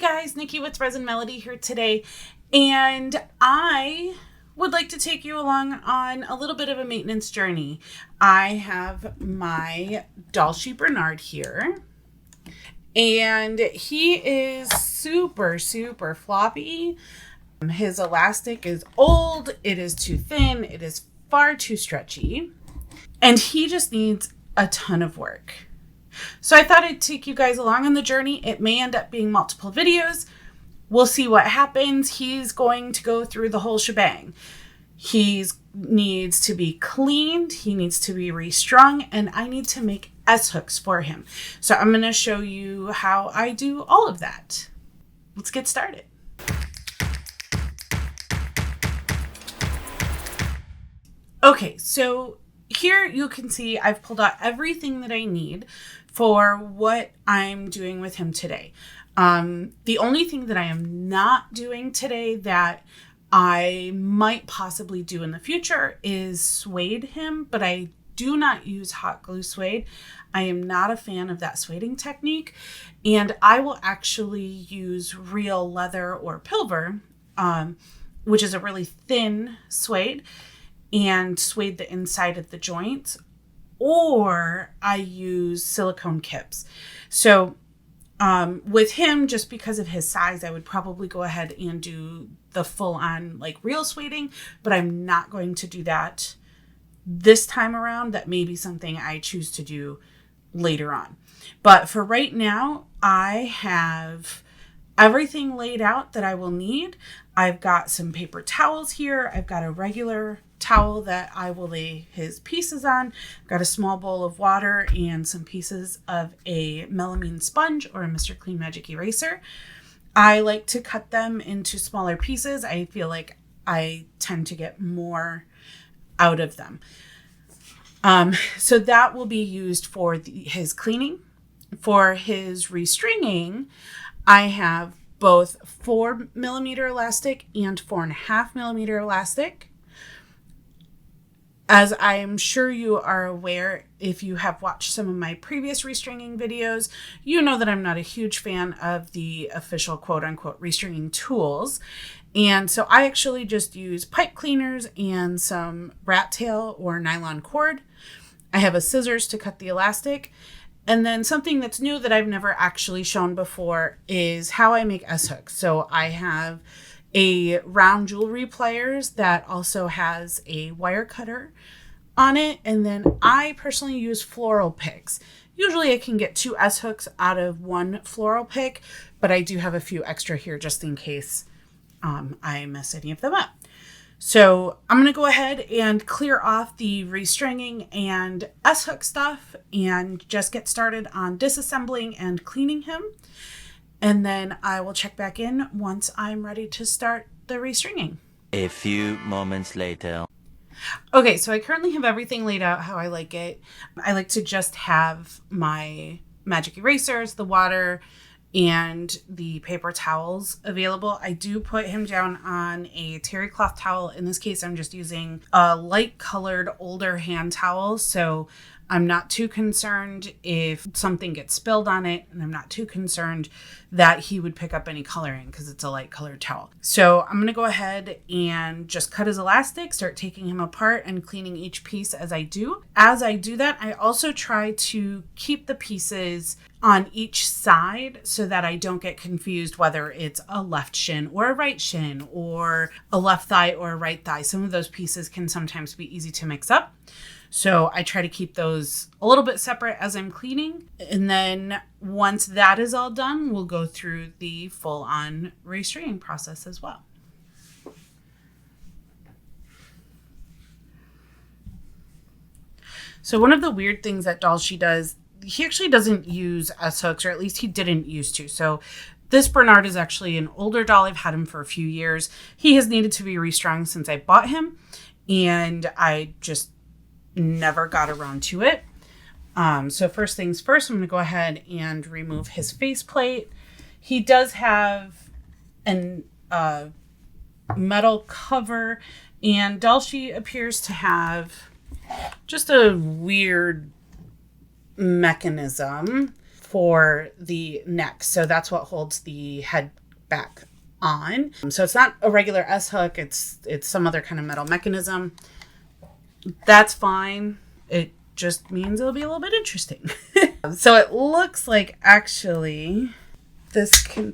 guys, Nikki with Resin Melody here today, and I would like to take you along on a little bit of a maintenance journey. I have my Dollshe Bernard here, and he is super floppy. His elastic is old, it is too thin, it is far too stretchy, and he just needs a ton of work. So I thought I'd take you guys along on the journey. It may end up being multiple videos. We'll see what happens. He's going to go through the whole shebang. He needs to be cleaned. He needs to be restrung. And I need to make S-hooks for him. So I'm going to show you how I do all of that. Let's get started. Okay, so here you can see I've pulled out everything that I need for what I'm doing with him today. The only thing that I am not doing today that I might possibly do in the future is suede him, but I do not use hot glue suede. I am not a fan of that sueding technique, and I will actually use real leather or pilver, which is a really thin suede, and suede the inside of the joints, or I use silicone kips. So with him, just because of his size, I would probably go ahead and do the full on like real sueding, but I'm not going to do that this time around. That may be something I choose to do later on. But for right now, I have everything laid out that I will need. I've got some paper towels here. I've got a regular towel that I will lay his pieces on. I've got a small bowl of water and some pieces of a melamine sponge or a Mr. Clean Magic eraser. I like to cut them into smaller pieces. I feel like I tend to get more out of them. So that will be used for his cleaning. For his restringing, I have both 4mm elastic and 4.5mm elastic. As I'm sure you are aware, if you have watched some of my previous restringing videos, you know that I'm not a huge fan of the official quote-unquote restringing tools. And so I actually just use pipe cleaners and some rat tail or nylon cord. I have a scissors to cut the elastic. And then something that's new that I've never actually shown before is how I make S-hooks. So I have a round jewelry pliers that also has a wire cutter on it. And then I personally use floral picks. Usually I can get 2 S-hooks out of 1 floral pick, but I do have a few extra here just in case I mess any of them up. So I'm going to go ahead and clear off the restringing and S-hook stuff and just get started on disassembling and cleaning him. And then I will check back in once I'm ready to start the restringing. A few moments later. Okay, so I currently have everything laid out how I like it. I like to just have my magic erasers, the water, and the paper towels available. I do put him down on a terry cloth towel. In this case, I'm just using a light colored older hand towel. So I'm not too concerned if something gets spilled on it, and I'm not too concerned that he would pick up any coloring because it's a light colored towel. So I'm going to go ahead and just cut his elastic, start taking him apart and cleaning each piece as I do. As I do that, I also try to keep the pieces on each side so that I don't get confused whether it's a left shin or a right shin or a left thigh or a right thigh. Some of those pieces can sometimes be easy to mix up. So I try to keep those a little bit separate as I'm cleaning. And then once that is all done, we'll go through the full-on restringing process as well. So one of the weird things that Dollshe does, he actually doesn't use S-hooks, or at least he didn't used to. So this Bernard is actually an older doll. I've had him for a few years. He has needed to be restrung since I bought him, and I just never got around to it. So first things first, I'm going to go ahead and remove his faceplate. He does have an metal cover, and Dollshe appears to have just a weird mechanism for the neck. So that's what holds the head back on. So it's not a regular S-hook. It's some other kind of metal mechanism. That's fine. It just means it'll be a little bit interesting. So it looks like actually this can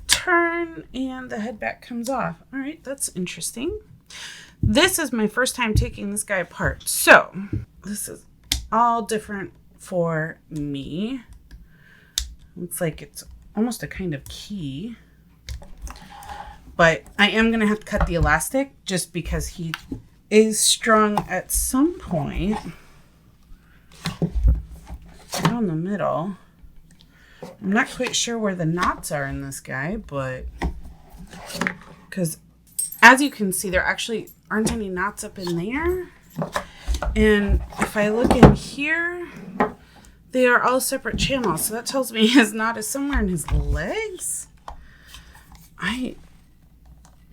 turn and the head back comes off. All right, that's interesting. This is my first time taking this guy apart. So this is all different for me. Looks like it's almost a kind of key. But I am going to have to cut the elastic just because he is strung at some point down the middle. I'm not quite sure where the knots are in this guy, but because as you can see, there actually aren't any knots up in there. And if I look in here, they are all separate channels. So that tells me his knot is somewhere in his legs.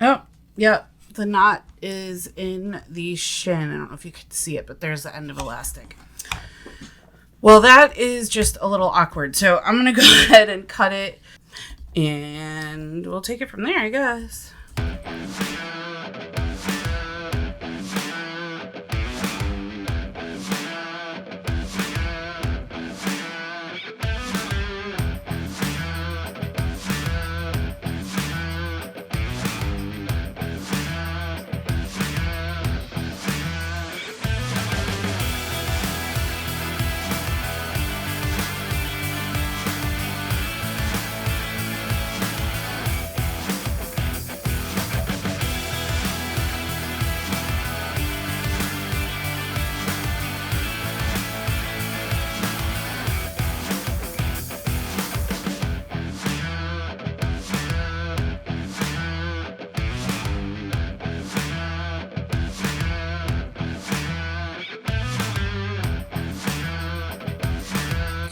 Oh, yeah, the knot is in the shin. I don't know if you could see it, but there's the end of elastic. Well, that is just a little awkward. So I'm going to go ahead and cut it and we'll take it from there, I guess.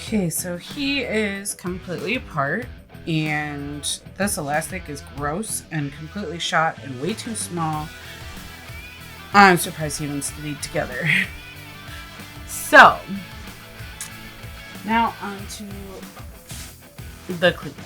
Okay, so he is completely apart, and this elastic is gross and completely shot and way too small. I'm surprised he even stayed together. So, now on to the cleaning.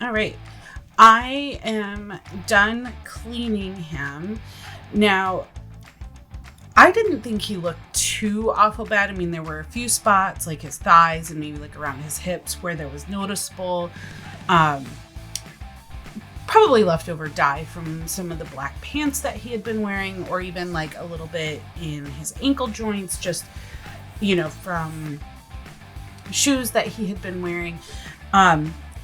All right. I am done cleaning him. Now, I didn't think he looked too awful bad. I mean, there were a few spots like his thighs and maybe like around his hips where there was noticeable, probably leftover dye from some of the black pants that he had been wearing, or even like a little bit in his ankle joints, just, you know, from shoes that he had been wearing.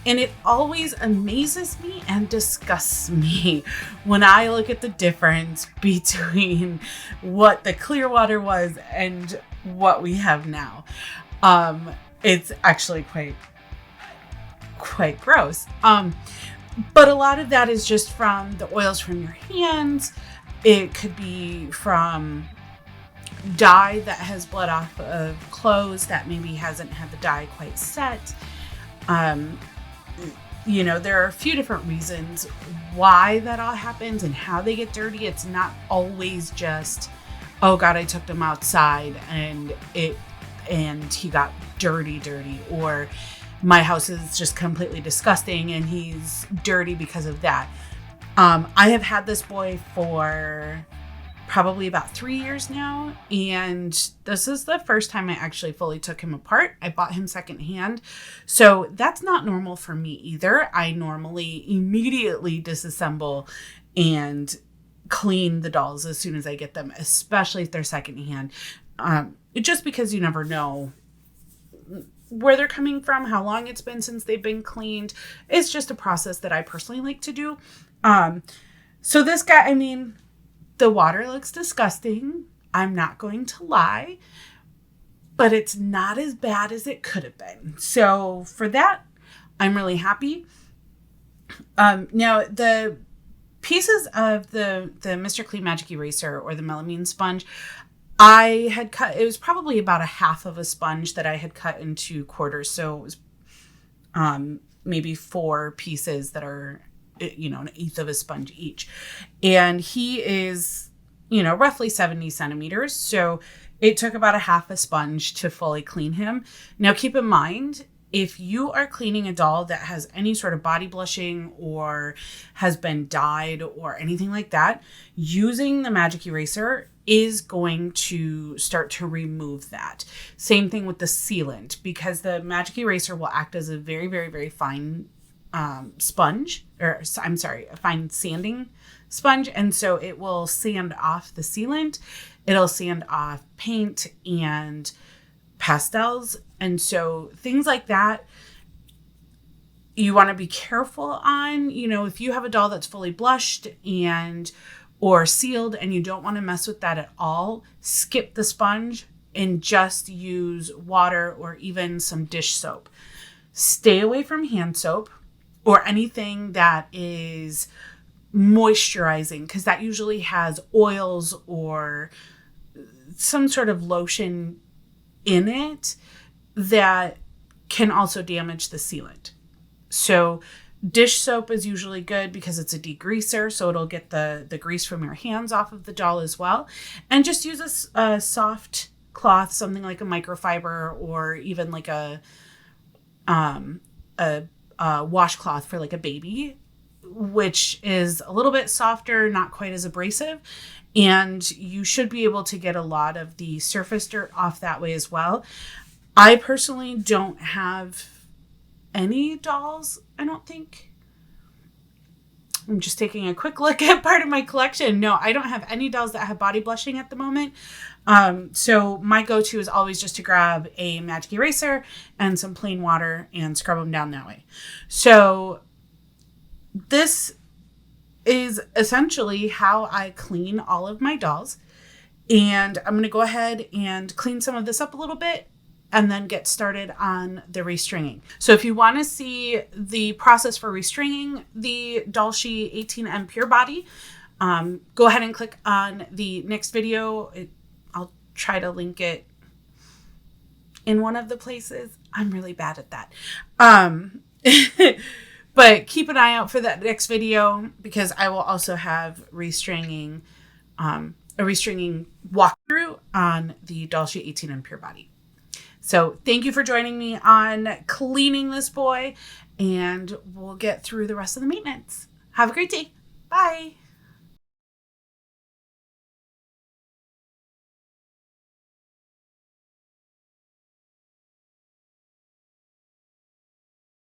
And it always amazes me and disgusts me when I look at the difference between what the clear water was and what we have now. It's actually quite gross. But a lot of that is just from the oils from your hands. It could be from dye that has bled off of clothes that maybe hasn't had the dye quite set. You know, there are a few different reasons why that all happens and how they get dirty. It's not always just, oh God, I took them outside and he got dirty, or my house is just completely disgusting and he's dirty because of that. I have had this boy for probably about 3 years now, and this is the first time I actually fully took him apart. I bought him secondhand, so that's not normal for me either. I normally immediately disassemble and clean the dolls as soon as I get them, especially if they're secondhand, just because you never know where they're coming from, how long it's been since they've been cleaned. It's just a process that I personally like to do. So this guy, I mean, the water looks disgusting. I'm not going to lie, but it's not as bad as it could have been. So for that, I'm really happy. Now the pieces of the Mr. Clean Magic Eraser or the melamine sponge, I had cut, it was probably about a half of a sponge that I had cut into quarters. So it was maybe 4 pieces that are, you know, an eighth of a sponge each. And he is, you know, roughly 70 centimeters. So it took about a half a sponge to fully clean him. Now, keep in mind, if you are cleaning a doll that has any sort of body blushing or has been dyed or anything like that, using the magic eraser is going to start to remove that. Same thing with the sealant, because the magic eraser will act as a very, very, very fine sponge, or I'm sorry, a fine sanding sponge. And so it will sand off the sealant. It'll sand off paint and pastels. And so things like that, you want to be careful on. You know, if you have a doll that's fully blushed or sealed and you don't want to mess with that at all, skip the sponge and just use water or even some dish soap. Stay away from hand soap or anything that is moisturizing, because that usually has oils or some sort of lotion in it that can also damage the sealant. So dish soap is usually good because it's a degreaser, so it'll get the grease from your hands off of the doll as well. And just use a soft cloth, something like a microfiber or even like a washcloth for like a baby, which is a little bit softer, not quite as abrasive. And you should be able to get a lot of the surface dirt off that way as well. I personally don't have any dolls, I don't think. I'm just taking a quick look at part of my collection. No, I don't have any dolls that have body blushing at the moment. So my go-to is always just to grab a magic eraser and some plain water and scrub them down that way. So this is essentially how I clean all of my dolls. And I'm going to go ahead and clean some of this up a little bit and then get started on the restringing. So if you want to see the process for restringing the Dollshe 18M Pure Body, go ahead and click on the next video. I'll try to link it in one of the places. I'm really bad at that. But keep an eye out for that next video, because I will also have restringing, a restringing walkthrough on the Dollshe 18M Pure Body. So thank you for joining me on cleaning this boy, and we'll get through the rest of the maintenance. Have a great day. Bye.